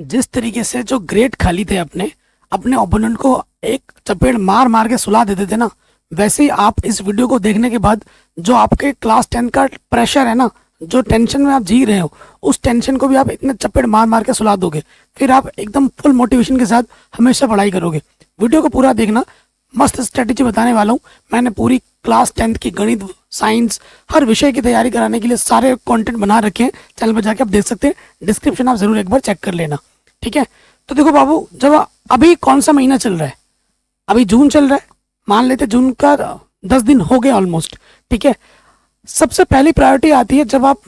जिस तरीके से जो ग्रेट खाली थे अपने अपने ओपोनेंट को एक चपेट मार मार के सुला देते थे ना, वैसे ही आप इस वीडियो को देखने के बाद जो आपके क्लास 10 का प्रेशर है ना, जो टेंशन में आप जी रहे हो, उस टेंशन को भी आप इतने चपेट मार मार के सुला दोगे। फिर आप एकदम फुल मोटिवेशन के साथ हमेशा पढ़ाई करोगे। वीडियो को पूरा देखना, मस्त स्ट्रेटेजी बताने वाला हूँ। मैंने पूरी क्लास 10 की गणित, साइंस, हर विषय की तैयारी कराने के लिए सारे कंटेंट बना रखे हैं। चैनल पर जाके आप देख सकते हैं, डिस्क्रिप्शन आप जरूर एक बार चेक कर लेना, ठीक है। तो देखो बाबू, जब अभी कौन सा महीना चल रहा है, अभी जून चल रहा है, मान लेते जून का 10 दिन हो गए ऑलमोस्ट, ठीक है। सबसे पहली प्रायोरिटी आती है जब आप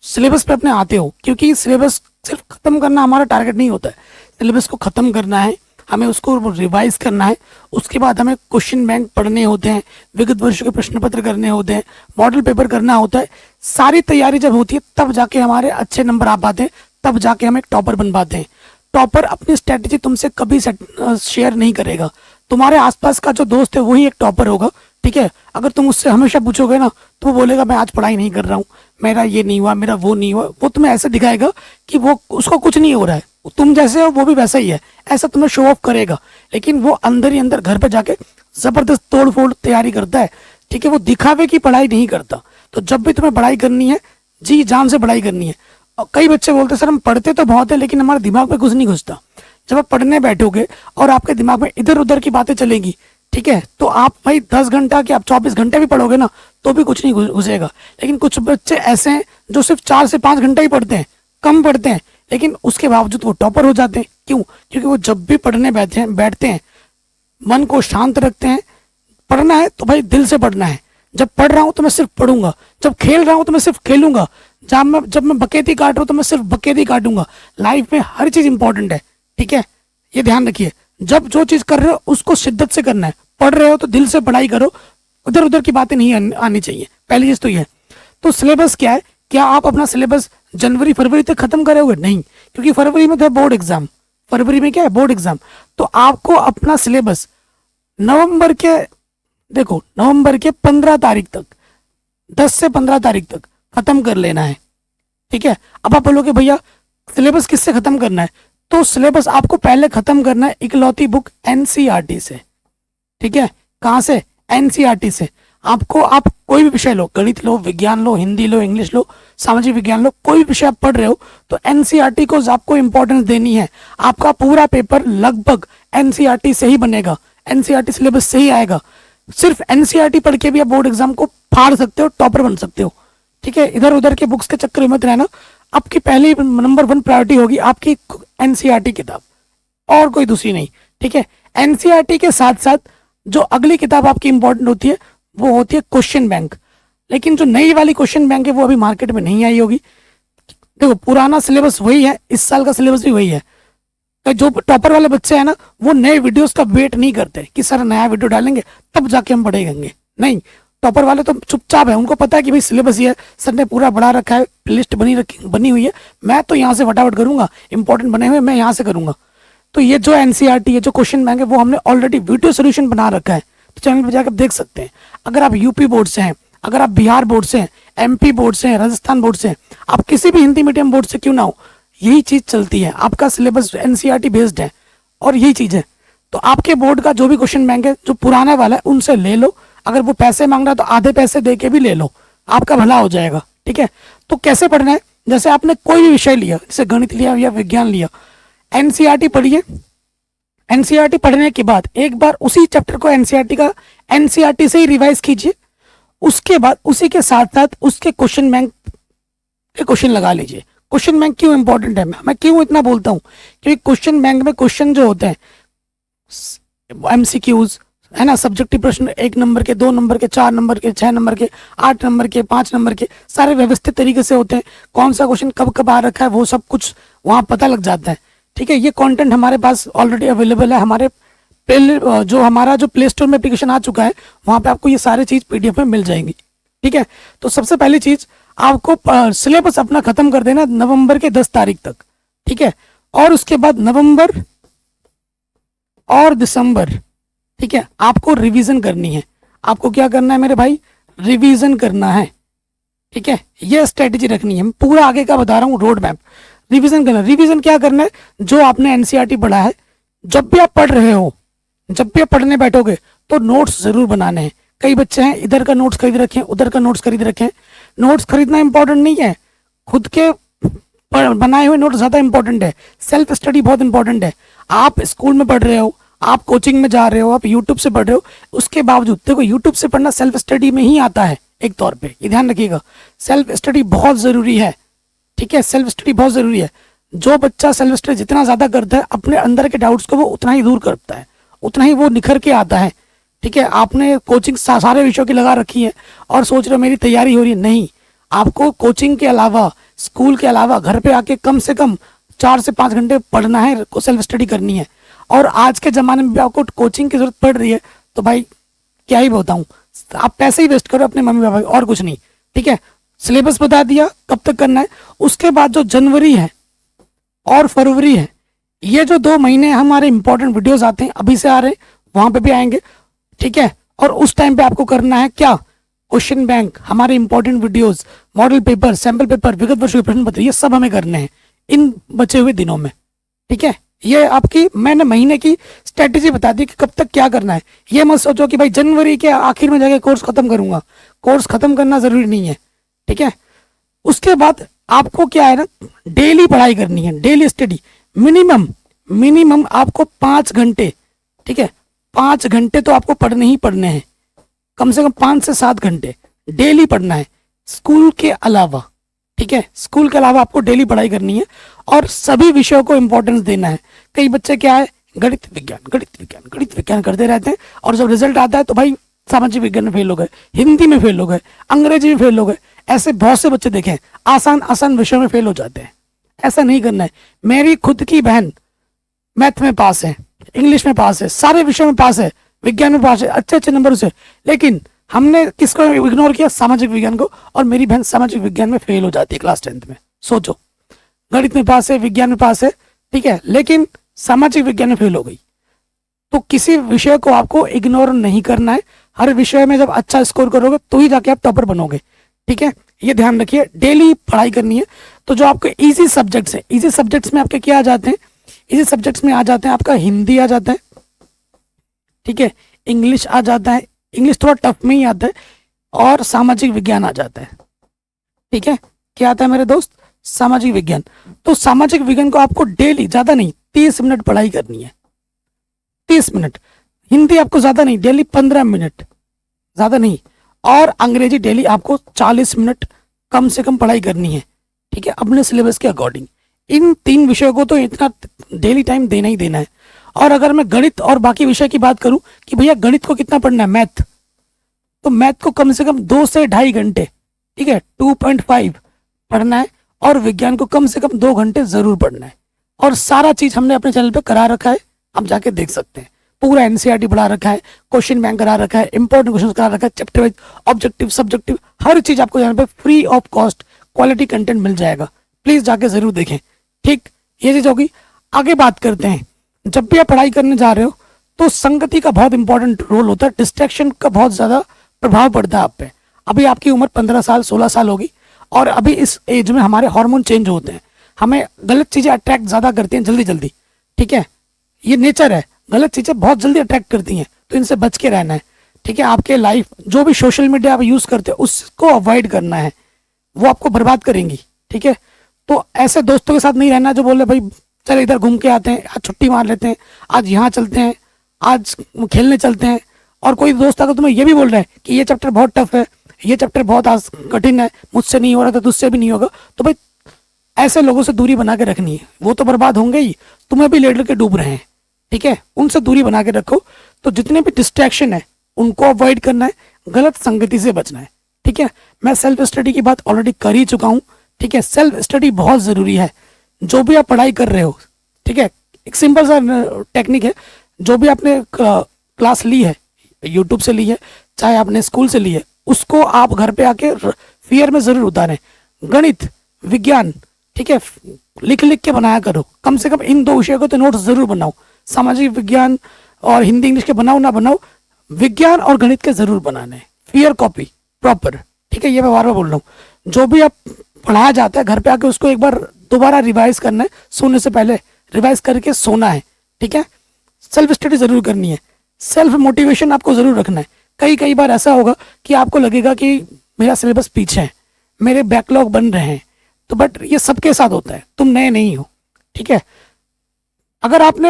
सिलेबस पे अपने आते हो, क्योंकि सिलेबस सिर्फ खत्म करना हमारा टारगेट नहीं होता है। सिलेबस को खत्म करना है, हमें उसको रिवाइज करना है। उसके बाद हमें क्वेश्चन बैंक पढ़ने होते हैं, विगत वर्षों के प्रश्न पत्र करने होते हैं, मॉडल पेपर करना होता है। सारी तैयारी जब होती है तब जाके हमारे अच्छे नंबर आ पाते हैं, तब जाके हम एक टॉपर बन पाते हैं। टॉपर अपनी स्ट्रेटेजी तुमसे कभी शेयर नहीं करेगा। तुम्हारे आसपास का जो दोस्त है वही एक टॉपर होगा, ठीक है। अगर तुम उससे हमेशा पूछोगे ना, तो वो बोलेगा मैं आज पढ़ाई नहीं कर रहा हूँ, मेरा ये नहीं हुआ, मेरा वो नहीं हुआ। वो तुम्हें ऐसे दिखाएगा कि वो उसको कुछ नहीं हो रहा है, तुम जैसे हो वो भी वैसा ही है, ऐसा तुम्हें शो ऑफ करेगा। लेकिन वो अंदर ही अंदर घर पे जाके जबरदस्त तोड़ फोड़ तैयारी करता है, ठीक है। वो दिखावे की पढ़ाई नहीं करता। तो जब भी तुम्हें पढ़ाई करनी है, जी जान से पढ़ाई करनी है। और कई बच्चे बोलते हैं सर हम पढ़ते तो बहुत है लेकिन हमारे दिमाग में कुछ नहीं घुसता। जब आप पढ़ने बैठोगे और आपके दिमाग में इधर उधर की बातें चलेंगी, ठीक है, तो आप भाई 10 घंटा की आप 24 घंटे भी पढ़ोगे ना, तो भी कुछ नहीं घुसेगा। लेकिन कुछ बच्चे ऐसे हैं जो सिर्फ 4 से 5 घंटा ही पढ़ते हैं, कम पढ़ते हैं, लेकिन उसके बावजूद वो टॉपर हो जाते हैं। क्यों? क्योंकि वो जब भी पढ़ने बैठते हैं मन को शांत रखते हैं। पढ़ना है तो भाई दिल से पढ़ना है। जब पढ़ रहा हूँ तो मैं सिर्फ पढ़ूंगा, जब खेल रहा हूँ तो मैं सिर्फ खेलूंगा, जब मैं बकेती काट रहा हूँ तो मैं सिर्फ बकेती काटूंगा। लाइफ में हर चीज इंपॉर्टेंट है, ठीक है, ये ध्यान रखिए। जब जो चीज कर रहे हो उसको शिद्दत से करना है। पढ़ रहे हो तो दिल से पढ़ाई करो, उधर उधर की बातें नहीं आनी चाहिए। पहली चीज तो ये है। तो सिलेबस क्या है? क्या आप अपना सिलेबस जनवरी फरवरी तक खत्म करोगे? नहीं, क्योंकि फरवरी में तो है बोर्ड एग्जाम। फरवरी में क्या है? Board exam. तो आपको अपना सिलेबस नवंबर के, देखो नवंबर के 15 तारीख तक, 10 से 15 तारीख तक खत्म कर लेना है, ठीक है। अब आप बोलोगे भैया सिलेबस किससे खत्म करना है? तो सिलेबस आपको पहले खत्म करना है इकलौती बुक एनसीईआरटी से, ठीक है। कहाँ से? एनसीईआरटी से। आपको, आप कोई भी विषय लो, गणित लो, विज्ञान लो, हिंदी लो, इंग्लिश लो, सामाजिक विज्ञान लो, कोई भी विषय आप पढ़ रहे हो तो एनसीईआरटी को आपको इंपॉर्टेंस देनी है। आपका पूरा पेपर लगभग एनसीईआरटी से ही बनेगा, एनसीईआरटी सिलेबस से ही आएगा। सिर्फ एनसीईआरटी पढ़ के भी आप बोर्ड एग्जाम को फाड़ सकते हो, टॉपर बन सकते हो, ठीक है। इधर उधर के बुक्स के चक्कर में मत रहना। आपकी पहली नंबर 1 प्रायोरिटी होगी आपकी एनसीईआरटी किताब, और कोई दूसरी नहीं, ठीक है। एनसीईआरटी के साथ साथ जो अगली किताब आपकी इंपॉर्टेंट होती है वो होती है क्वेश्चन बैंक। लेकिन जो नई वाली क्वेश्चन बैंक है वो अभी मार्केट में नहीं आई होगी। देखो पुराना सिलेबस वही है, इस साल का सिलेबस भी वही है। तो जो टॉपर वाले बच्चे हैं ना, वो नए वीडियोस का वेट नहीं करते कि सर नया वीडियो डालेंगे तब जाके हम पढ़ेंगे। नहीं, टॉपर वाले तो चुपचाप है, उनको पता है कि भाई सिलेबस ये है, सर ने पूरा बड़ा रखा है, लिस्ट बनी हुई है, मैं तो यहाँ से फटाफट करूंगा, इंपॉर्टेंट बने हुए मैं यहाँ से करूंगा। तो ये जो एनसीईआरटी है, जो क्वेश्चन बैंक है, वो हमने ऑलरेडी वीडियो सोल्यूशन बना रखा है, तो चैनल पर जाकर देख सकते हैं। अगर आप यूपी बोर्ड से हैं, अगर आप बिहार बोर्ड से हैं, एमपी बोर्ड से हैं, राजस्थान बोर्ड से हैं, आप किसी भी हिंदी मीडियम बोर्ड से क्यों ना हो, यही चीज चलती है। आपका सिलेबस एनसीईआरटी बेस्ड है और यही चीज है। तो आपके बोर्ड का जो भी क्वेश्चन बैंक है, जो पुराना वाला है, उनसे ले लो। अगर वो पैसे मांग रहा है तो आधे पैसे दे के भी ले लो, आपका भला हो जाएगा, ठीक है। तो कैसे पढ़ना है? जैसे आपने कोई भी विषय लिया, जैसे गणित लिया या विज्ञान लिया, एनसीईआरटी पढ़िए। एनसीईआरटी पढ़ने के बाद एक बार उसी चैप्टर को एनसीईआरटी से ही रिवाइज कीजिए। उसके बाद उसी के साथ साथ उसके क्वेश्चन बैंक के क्वेश्चन लगा लीजिए। क्वेश्चन बैंक क्यों इंपॉर्टेंट है, मैं क्यों इतना बोलता हूँ? क्योंकि क्वेश्चन बैंक में क्वेश्चन जो होते हैं एमसीक्यूज है ना, सब्जेक्टिव प्रश्न, 1 नंबर के, 2 नंबर के, 4 नंबर के, 6 नंबर के, 8 नंबर के, 5 नंबर के, सारे व्यवस्थित तरीके से होते हैं। कौन सा क्वेश्चन कब कब आ रखा है वो सब कुछ वहां पता लग जाता है, ठीक है। ये कंटेंट हमारे पास ऑलरेडी अवेलेबल है। हमारे जो हमारा जो प्ले स्टोर में एप्लीकेशन आ चुका है, वहां पे आपको ये सारी चीज पीडीएफ में मिल जाएंगी, ठीक है। तो सबसे पहली चीज आपको सिलेबस अपना खत्म कर देना नवंबर के 10 तारीख तक, ठीक है। और उसके बाद नवंबर और दिसंबर, ठीक है, आपको रिवीजन करनी है। आपको क्या करना है मेरे भाई? रिवीजन करना है, ठीक है। ये स्ट्रेटेजी रखनी है। मैं पूरा आगे का बता रहा हूँ, रोड मैप। रिवीजन करना। रिवीजन क्या करना है, जो आपने एनसीईआरटी पढ़ा है, जब भी आप पढ़ रहे हो, जब भी आप पढ़ने बैठोगे तो नोट्स जरूर बनाने हैं। कई बच्चे हैं इधर का नोट्स खरीद रखे हैं, उधर का नोट्स खरीद रखे हैं। नोट्स खरीदना इंपॉर्टेंट नहीं है, खुद के बनाए हुए नोट्स ज्यादा इंपॉर्टेंट है। सेल्फ स्टडी बहुत इंपॉर्टेंट है। आप स्कूल में पढ़ रहे हो, आप कोचिंग में जा रहे हो, आप यूट्यूब से पढ़ रहे हो, उसके बावजूद देखो यूट्यूब से पढ़ना सेल्फ स्टडी में ही आता है एक तौर पे, ये ध्यान रखिएगा। सेल्फ स्टडी बहुत जरूरी है, ठीक है, सेल्फ स्टडी बहुत जरूरी है। जो बच्चा सेल्फ स्टडी जितना ज्यादा करता है, अपने अंदर के डाउट्स को वो उतना ही दूर करता है, उतना ही वो निखर के आता है, ठीक है। आपने कोचिंग सारे विषयों की लगा रखी है और सोच रहे हो मेरी तैयारी हो रही है, नहीं। आपको कोचिंग के अलावा, स्कूल के अलावा घर पे आके कम से कम 4 से 5 घंटे पढ़ना है, सेल्फ स्टडी करनी है। और आज के ज़माने में भी आपको कोचिंग की जरूरत पड़ रही है तो भाई क्या ही बताऊं, आप पैसे ही वेस्ट करो अपने मम्मी पापा, और कुछ नहीं, ठीक है। सिलेबस बता दिया कब तक करना है। उसके बाद जो जनवरी है और फरवरी है, ये जो 2 महीने हमारे इंपॉर्टेंट वीडियोस आते हैं, अभी से आ रहे हैं, वहां पे भी आएंगे, ठीक है। और उस टाइम पे आपको करना है क्या, क्वेश्चन बैंक, हमारे important videos, model paper, sample paper, विगत वर्ष के प्रश्न पत्र, ये सब हमें करने हैं इन बचे हुए दिनों में, ठीक है। ये आपकी मैंने महीने की स्ट्रेटेजी बता दी कि कब तक क्या करना है। ये मत सोचो कि भाई जनवरी के आखिर में जाके कोर्स खत्म करूंगा, कोर्स खत्म करना जरूरी नहीं है, ठीक है। उसके बाद आपको क्या है ना, डेली पढ़ाई करनी है, डेली स्टडी। मिनिमम आपको 5 घंटे, ठीक है, 5 घंटे तो आपको पढ़ने ही पढ़ने हैं, कम से कम 5 से 7 घंटे डेली पढ़ना है, स्कूल के अलावा, ठीक है। स्कूल के अलावा आपको डेली पढ़ाई करनी है और सभी विषयों को इंपॉर्टेंस देना है। कई बच्चे क्या है, गणित विज्ञान करते रहते हैं और जब रिजल्ट आता है तो भाई सामाजिक विज्ञान में फेल हो गए, हिंदी में फेल हो गए, अंग्रेजी में फेल हो गए। ऐसे बहुत से बच्चे देखे हैं, आसान विषयों में फेल हो जाते हैं। ऐसा नहीं करना है। मेरी खुद की बहन मैथ में पास है, इंग्लिश में पास है, सारे विषयों में पास है, विज्ञान में पास है, अच्छे नंबर से, लेकिन हमने किसको इग्नोर किया, सामाजिक विज्ञान को, और मेरी बहन सामाजिक विज्ञान में फेल हो जाती है क्लास 10th में। सोचो, गणित में पास है, विज्ञान में पास है, ठीक है, लेकिन सामाजिक विज्ञान में फेल हो गई। तो किसी विषय को आपको इग्नोर नहीं करना है। हर विषय में जब अच्छा स्कोर करोगे तो ही जाके आप टॉपर बनोगे, ठीक है। ये ध्यान रखिए, डेली पढ़ाई करनी है। तो जो आपके इजी सब्जेक्ट्स हैं, इजी सब्जेक्ट्स में आपके क्या आ जाते हैं, इजी सब्जेक्ट्स में आ जाते हैं आपका हिंदी आ जाता है, ठीक है, इंग्लिश आ जाता है, इंग्लिश थोड़ा टफ में ही आता है, और सामाजिक विज्ञान आ जाता है, ठीक है। क्या आता है मेरे दोस्त, सामाजिक विज्ञान। तो सामाजिक विज्ञान को आपको डेली, ज्यादा नहीं, 30 मिनट पढ़ाई करनी है, 30 मिनट। हिंदी आपको ज्यादा नहीं, डेली 15 मिनट, ज्यादा नहीं। और अंग्रेजी डेली आपको 40 मिनट कम से कम पढ़ाई करनी है, ठीक है, अपने सिलेबस के अकॉर्डिंग। इन 3 विषयों को तो इतना डेली टाइम देना ही देना है। और अगर मैं गणित और बाकी विषय की बात करूं कि भैया गणित को कितना पढ़ना है, मैथ, तो मैथ को कम से कम 2 से 2.5 घंटे, ठीक है, 2.5 पढ़ना है। और विज्ञान को कम से कम 2 घंटे जरूर पढ़ना है। और सारा चीज हमने अपने चैनल पे करा रखा है, आप जाके देख सकते हैं। पूरा एनसीईआरटी पढ़ा रखा है, क्वेश्चन बैंक करा रखा है, इंपॉर्टेंट क्वेश्चन करा रखा है, चैप्टर वाइज, ऑब्जेक्टिव, सब्जेक्टिव, हर चीज आपको यहाँ पे free of cost quality content मिल जाएगा। प्लीज जाके जरूर देखें, ठीक। ये चीज होगी। आगे बात करते हैं, जब भी आप पढ़ाई करने जा रहे हो तो संगति का बहुत इंपॉर्टेंट रोल होता है, डिस्ट्रैक्शन का बहुत ज्यादा प्रभाव पड़ता है आप पे। अभी आपकी उम्र 15 साल 16 साल होगी और अभी इस एज में हमारे हार्मोन चेंज होते हैं, हमें गलत चीजें अट्रैक्ट ज्यादा करती हैं जल्दी जल्दी, ठीक है, ये नेचर है, गलत चीजें बहुत जल्दी अट्रैक्ट करती हैं, तो इनसे बच के रहना है, ठीक है। आपके लाइफ जो भी सोशल मीडिया आप यूज करते हो उसको अवॉइड करना है, वो आपको बर्बाद करेंगी, ठीक है। तो ऐसे दोस्तों के साथ नहीं रहना जो बोले भाई चल इधर घूम के आते हैं, आज छुट्टी मार लेते हैं, आज यहाँ चलते हैं, आज खेलने चलते हैं। और कोई दोस्त अगर तुम्हें ये भी बोल रहा है कि ये चैप्टर बहुत टफ है, ये चैप्टर बहुत कठिन है, मुझसे नहीं हो रहा तो तुझसे भी नहीं होगा, तो भाई ऐसे लोगों से दूरी बना के रखनी है। वो तो बर्बाद होंगे ही, तुम्हें भी लेकर के डूब रहे हैं, ठीक है, उनसे दूरी बना के रखो। तो जितने भी डिस्ट्रैक्शन है उनको अवॉइड करना है, गलत संगति से बचना है, ठीक है। मैं सेल्फ स्टडी की बात ऑलरेडी कर ही चुका हूँ, ठीक है। सेल्फ स्टडी बहुत जरूरी है, जो भी आप पढ़ाई कर रहे हो, ठीक है। एक सिंपल सा टेक्निक है, जो भी आपने क्लास ली है, यूट्यूब से ली है, चाहे आपने स्कूल से ली है, उसको आप घर पे आके फियर में जरूर उतारें। गणित, विज्ञान, ठीक है, लिख लिख के बनाया करो, कम से कम इन 2 विषयों को तो नोट्स जरूर बनाओ। सामाजिक विज्ञान और हिंदी इंग्लिश के बनाओ ना बनाओ, विज्ञान और गणित के जरूर बनाने, फियर कॉपी प्रॉपर, ठीक है। ये मैं बार बार बोल रहा हूँ, जो भी आप पढ़ाया जाता है घर पे आके उसको एक बार दोबारा रिवाइज करना है, सोने से पहले रिवाइज करके सोना है, ठीक है। सेल्फ स्टडी जरूर करनी है, सेल्फ मोटिवेशन आपको जरूर रखना है। कई बार ऐसा होगा कि आपको लगेगा कि मेरा सिलेबस पीछे है, मेरे बैकलॉग बन रहे हैं, तो बट ये सबके साथ होता है, तुम नए नहीं हो, ठीक है। अगर आपने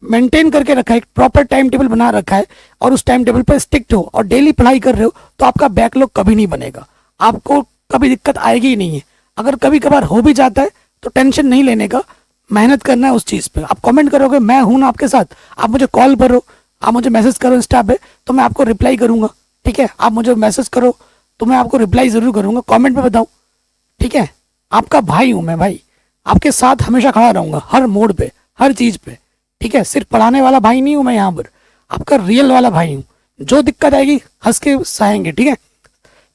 मेंटेन करके रखा है, एक प्रॉपर टाइम टेबल बना रखा है और उस टाइम टेबल पर स्टिक हो और डेली पढ़ाई कर रहे हो, तो आपका बैकलॉग कभी नहीं बनेगा, आपको कभी दिक्कत आएगी ही नहीं है। अगर कभी कभार हो भी जाता है तो टेंशन नहीं लेने का, मेहनत करना है उस चीज़ पे। आप कमेंट करोगे, मैं हूं ना आपके साथ, आप मुझे कॉल करो, आप मुझे मैसेज करो इंस्टा पे, तो मैं आपको रिप्लाई करूंगा, ठीक है। आप मुझे मैसेज करो तो मैं आपको रिप्लाई जरूर करूंगा, कमेंट पे बताओ, ठीक है। आपका भाई हूं मैं भाई, आपके साथ हमेशा खड़ा रहूंगा, हर मोड़ पे, हर चीज पे, ठीक है। सिर्फ पढ़ाने वाला भाई नहीं हूं मैं यहाँ पर, आपका रियल वाला भाई हूँ। जो दिक्कत आएगी हंस के सहेंगे, ठीक है।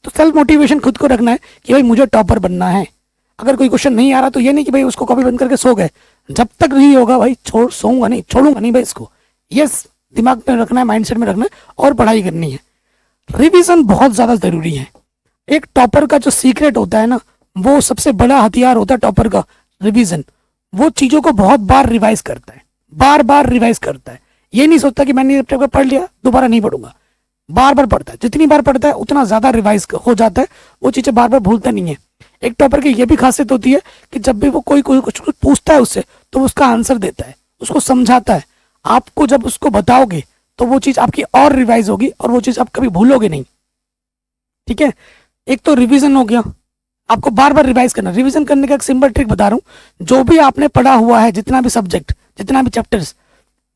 तो सेल्फ मोटिवेशन खुद को रखना है कि भाई मुझे टॉपर बनना है। अगर कोई क्वेश्चन नहीं आ रहा तो ये नहीं कि भाई उसको कॉपी बंद करके सो गए, जब तक नहीं होगा भाई सोऊंगा नहीं, छोड़ूंगा नहीं भाई इसको। यस, दिमाग में रखना है, माइंडसेट में रखना है और पढ़ाई करनी है। रिवीजन बहुत ज्यादा जरूरी है। एक टॉपर का जो सीक्रेट होता है ना, वो सबसे बड़ा हथियार होता है टॉपर का, रिवीजन। वो चीजों को बहुत बार रिवाइज करता है, बार बार रिवाइज करता है। ये नहीं सोचता कि मैंने चैप्टर पढ़ लिया दोबारा नहीं पढ़ूंगा, बार बार पढ़ता है। जितनी बार पढ़ता है उतना ज्यादा रिवाइज हो जाता है, वो चीजें बार बार भूलता नहीं है। एक टॉपर की ये भी खासियत होती है कि जब भी वो कोई कुछ पूछता है उससे, तो उसका आंसर देता है, उसको समझाता है। आपको जब उसको बताओगे तो वो चीज आपकी और रिवाइज होगी और वो चीज आप कभी भूलोगे नहीं, ठीक है। एक तो रिवीजन हो गया, आपको बार बार रिवाइज करना। रिवीजन करने का एक सिंपल ट्रिक बता रहा हूँ, जो भी आपने पढ़ा हुआ है, जितना भी सब्जेक्ट, जितना भी चैप्टर्स,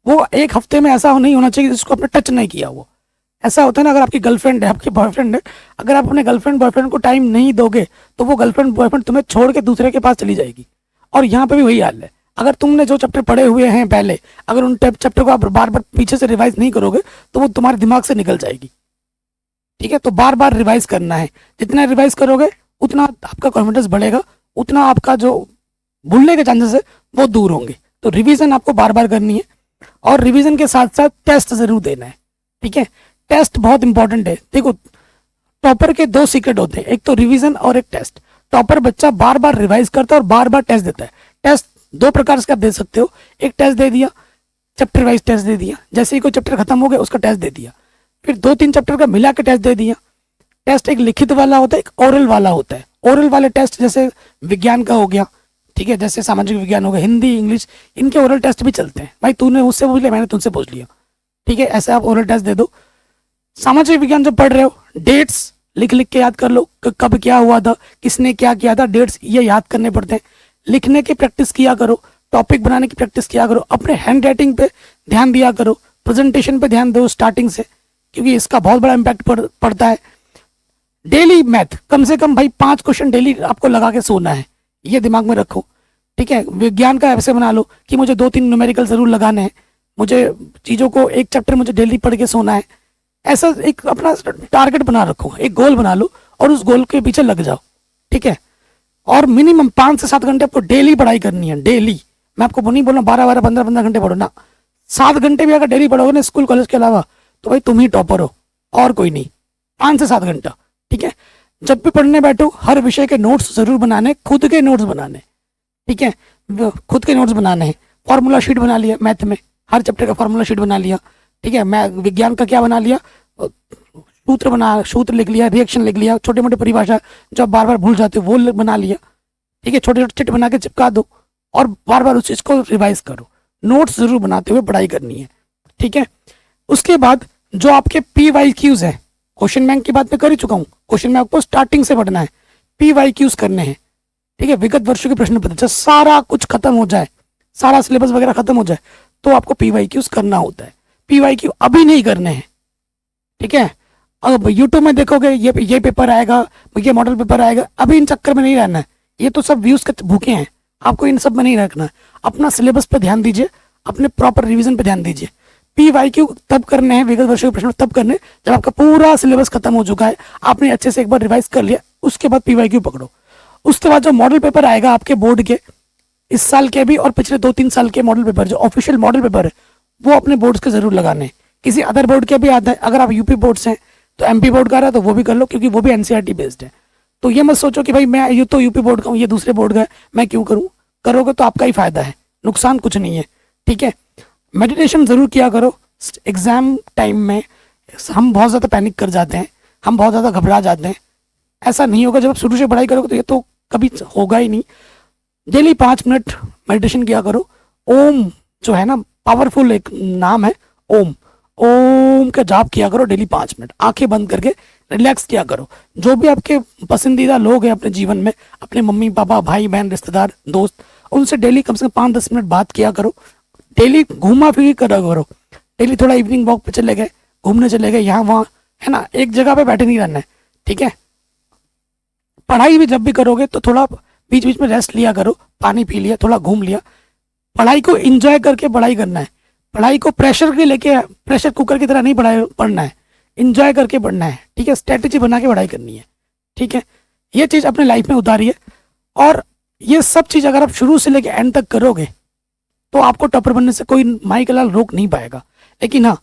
वो एक हफ्ते में ऐसा नहीं होना चाहिए जिसको आपने टच नहीं किया। वो ऐसा होता है ना, अगर आपकी गर्लफ्रेंड है, आपकी बॉयफ्रेंड है, अगर आप अपने गर्लफ्रेंड बॉयफ्रेंड को टाइम नहीं दोगे तो वो गर्लफ्रेंड बॉयफ्रेंड तुम्हें छोड़ के दूसरे के पास चली जाएगी। और यहाँ पे भी वही हाल है, अगर तुमने जो चैप्टर पढ़े हुए हैं पहले, अगर उन चैप्टर को आप बार बार पीछे से रिवाइज नहीं करोगे तो वो तुम्हारे दिमाग से निकल जाएगी, ठीक है। तो बार बार रिवाइज करना है, जितना रिवाइज करोगे उतना आपका कॉन्फिडेंस बढ़ेगा, उतना आपका जो भूलने के चांसेस है वो दूर होंगे। तो रिवीजन आपको बार बार करनी है और रिवीजन के साथ साथ टेस्ट जरूर देना है, ठीक है। टेस्ट बहुत इंपॉर्टेंट है। देखो, टॉपर के दो सीक्रेट होते हैं, एक तो रिवीजन और एक टेस्ट। टॉपर बच्चा बार बार रिवाइज करता है और बार बार टेस्ट देता है। टेस्ट दो प्रकार से आप दे सकते हो, एक टेस्ट दे दिया, चैप्टर वाइज टेस्ट दे दिया, जैसे ही कोई चैप्टर खत्म हो गया उसका टेस्ट दे दिया, फिर 2-3 चैप्टर का मिला के टेस्ट दे दिया। टेस्ट एक लिखित वाला होता है, एक ओरल वाला होता है। ओरल वाले टेस्ट जैसे विज्ञान का हो गया, ठीक है, जैसे सामाजिक विज्ञान हो गया, हिंदी, इंग्लिश, इनके ओरल टेस्ट भी चलते हैं। भाई तूने मुझसे पूछ लिया, मैंने तुमसे पूछ लिया, ठीक है, ऐसे आप ओरल टेस्ट दे दो। सामाजिक विज्ञान जब पढ़ रहे हो, डेट्स लिख लिख के याद कर लो, कब क्या हुआ था, किसने क्या किया था, डेट्स ये याद करने पड़ते हैं। लिखने की प्रैक्टिस किया करो, टॉपिक बनाने की प्रैक्टिस किया करो, अपने हैंड राइटिंग पे ध्यान दिया करो, प्रेजेंटेशन पे ध्यान दो स्टार्टिंग से, क्योंकि इसका बहुत बड़ा इम्पैक्ट पड़ता है। डेली मैथ कम से कम भाई 5 क्वेश्चन डेली आपको लगा के सोना है, ये दिमाग में रखो, ठीक है। विज्ञान का ऐसे बना लो कि मुझे 2-3 न्यूमेरिकल जरूर लगाने हैं, मुझे चीज़ों को एक चैप्टर मुझे डेली पढ़ के सोना है। ऐसा एक अपना टारगेट बना रखो, एक गोल बना लो और उस गोल के पीछे लग जाओ, ठीक है। और मिनिमम 5 से 7 घंटे आपको डेली पढ़ाई करनी है, डेली। मैं आपको नहीं बोल रहा 12-12, 15-15 घंटे पढ़ो ना, 7 घंटे भी अगर डेली पढ़ोगे ना स्कूल कॉलेज के अलावा, तो भाई तुम ही टॉपर हो और कोई नहीं। 5 से 7 घंटा, ठीक है। जब भी पढ़ने बैठो हर विषय के नोट्स जरूर बनाने, खुद के नोट्स बनाने, ठीक है, खुद के नोट्स बनाने हैं। फॉर्मूला शीट बना लिया मैथ में, हर चैप्टर का फॉर्मूला शीट बना लिया, ठीक है। मैं विज्ञान का क्या बना लिया, सूत्र लिख लिया, रिएक्शन लिख लिया, छोटे मोटे परिभाषा जो आप बार बार भूल जाते हो वो बना लिया, ठीक है। छोटे छोटे चिट बना के चिपका दो और बार बार उस चीज को रिवाइज करो। नोट्स जरूर बनाते हुए पढ़ाई करनी है, ठीक है। उसके बाद जो आपके PYQs है, क्वेश्चन बैंक की बात मैं कर ही चुका हूँ, क्वेश्चन बैंक को स्टार्टिंग से पढ़ना है, PYQs करने हैं, ठीक है। विगत वर्षों के प्रश्न पत्र, जब सारा कुछ खत्म हो जाए, सारा सिलेबस वगैरह खत्म हो जाए, तो आपको PYQs करना होता है। PYQ अभी नहीं करने हैं, ठीक है। अब यूट्यूब में देखोगे ये पेपर आएगा, ये मॉडल पेपर आएगा, अभी इन चक्कर में नहीं रहना है। ये तो सब व्यूज के भूखे हैं, आपको इन सब में नहीं रखना है। अपना सिलेबस पे ध्यान दीजिए, अपने प्रॉपर रिवीजन पे ध्यान दीजिए। PYQ तब करने हैं, विगत वर्षों के प्रश्न तब करने जब आपका पूरा सिलेबस खत्म हो चुका है, आपने अच्छे से एक बार रिवाइज कर लिया, उसके बाद PYQ पकड़ो। उसके बाद जो मॉडल पेपर आएगा आपके बोर्ड के, इस साल के भी और पिछले 2-3 साल के मॉडल पेपर, जो ऑफिशियल मॉडल पेपर है, वो अपने बोर्ड्स के जरूर लगाने हैं। किसी अदर बोर्ड के भी आता है, अगर आप यूपी बोर्ड से हैं तो MP बोर्ड का रहा है तो वो भी कर लो, क्योंकि वो भी NCERT बेस्ड है। तो ये मत सोचो कि भाई मैं ये तो यूपी बोर्ड का हूँ, ये दूसरे बोर्ड का है, मैं क्यों करूँ। करोगे तो आपका ही फायदा है, नुकसान कुछ नहीं है। ठीक है, मेडिटेशन ज़रूर किया करो। एग्ज़ाम टाइम में हम बहुत ज़्यादा पैनिक कर जाते हैं, हम बहुत ज़्यादा घबरा जाते हैं। ऐसा नहीं होगा, जब आप शुरू से पढ़ाई करोगे तो ये तो कभी होगा ही नहीं। डेली 5 मिनट मेडिटेशन किया करो। ओम जो है ना, पावरफुल एक नाम है ओम, ओम का जाप किया करो डेली 5 मिनट, आंखें बंद करके रिलैक्स किया करो। जो भी आपके पसंदीदा लोग हैं अपने जीवन में, अपने मम्मी पापा भाई बहन रिश्तेदार दोस्त, उनसे डेली कम से कम 5-10 मिनट बात किया करो। डेली घूमा फिर करा करो। डेली थोड़ा इवनिंग वॉक पे चले गए, घूमने चले गए, यहाँ वहाँ, है ना, एक जगह पे बैठे नहीं रहना है। ठीक है, पढ़ाई भी जब भी करोगे तो थोड़ा बीच बीच में रेस्ट लिया करो, पानी पी लिया, थोड़ा घूम लिया। पढ़ाई को एंजॉय करके पढ़ाई करना है। पढ़ाई को प्रेशर के लेके, प्रेशर कुकर की तरह नहीं पढ़ना है, एंजॉय करके पढ़ना है। ठीक है, स्ट्रेटेजी बना के पढ़ाई करनी है। ठीक है, ये चीज़ अपने लाइफ में उतारिए, और ये सब चीज़ अगर आप शुरू से लेके एंड तक करोगे तो आपको टॉपर बनने से कोई माई का लाल रोक नहीं पाएगा। लेकिन हाँ,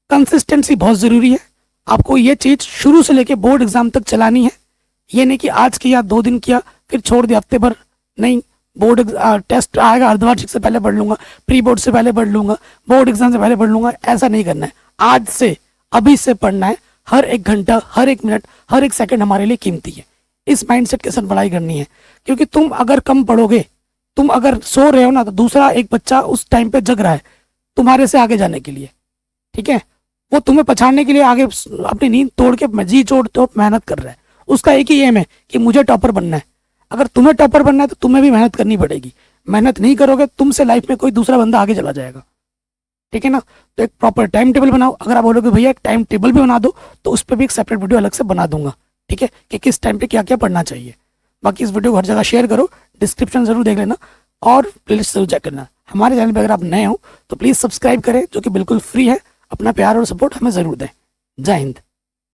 कंसिस्टेंसी बहुत ज़रूरी है। आपको ये चीज़ शुरू से लेके बोर्ड एग्जाम तक चलानी है। ये नहीं कि आज किया 2 दिन किया फिर छोड़ दिया हफ्ते भर, नहीं। बोर्ड टेस्ट आएगा, अर्धवार्षिक से पहले पढ़ लूंगा, प्री बोर्ड से पहले पढ़ लूंगा, बोर्ड एग्जाम से पहले पढ़ लूंगा, ऐसा नहीं करना है। आज से, अभी से पढ़ना है। हर एक घंटा, हर एक मिनट, हर एक सेकंड हमारे लिए कीमती है। इस माइंडसेट के साथ पढ़ाई करनी है, क्योंकि तुम अगर कम पढ़ोगे, तुम अगर सो रहे हो ना, तो दूसरा एक बच्चा उस टाइम पे जग रहा है तुम्हारे से आगे जाने के लिए। ठीक है, वो तुम्हें पछाड़ने के लिए आगे अपनी नींद तोड़ के जी चोड़ तो मेहनत कर रहा है। उसका एक ही एम है कि मुझे टॉपर बनना है। अगर तुम्हें टॉपर बनना है तो तुम्हें भी मेहनत करनी पड़ेगी। मेहनत नहीं करोगे, तुमसे लाइफ में कोई दूसरा बंदा आगे चला जाएगा। ठीक है ना, तो एक प्रॉपर टाइम टेबल बनाओ। अगर आप बोलोगे भैया एक टाइम टेबल भी बना दो, तो उस पर भी एक सेपरेट वीडियो अलग से बना दूंगा। ठीक है, कि किस टाइम पे क्या क्या पढ़ना चाहिए। बाकी इस वीडियो को हर जगह शेयर करो, डिस्क्रिप्शन जरूर देख लेना, और प्लेलिस्ट जरूर चेक करना। हमारे चैनल पर अगर आप नए हो तो प्लीज़ सब्सक्राइब करें, जो कि बिल्कुल फ्री है। अपना प्यार और सपोर्ट हमें ज़रूर दें। जय हिंद।